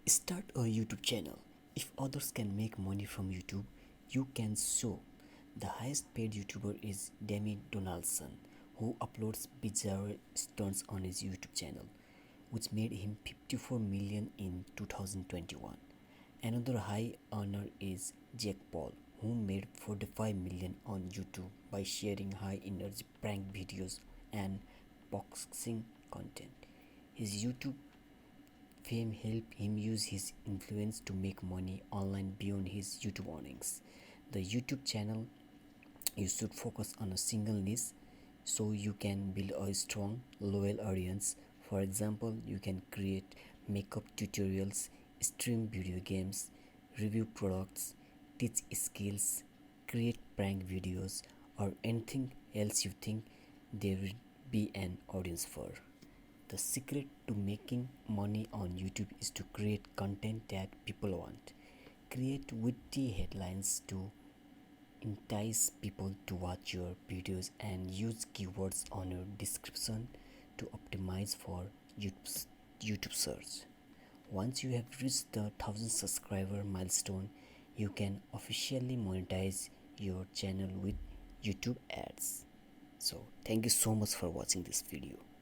Start a YouTube channel. If others can make money from YouTube, you can so. The highest paid YouTuber is Demi Donaldson, who uploads bizarre stunts on his YouTube channel, which made him 54 million in 2021. Another high earner is Jake Paul, who made 45 million on YouTube by sharing high energy prank videos and boxing content. His YouTube fame helped him use his influence to make money online beyond his YouTube earnings. The YouTube channel, you should focus on a single niche so you can build a strong, loyal audience. For example, you can create makeup tutorials, stream video games, review products, teach skills, create prank videos, or anything else you think there will be an audience for. The secret to making money on YouTube is to create content that people want. Create witty headlines to entice people to watch your videos and use keywords on your description to optimize for YouTube search. Once you have reached the 1000 subscriber milestone, you can officially monetize your channel with YouTube ads. So, thank you so much for watching this video.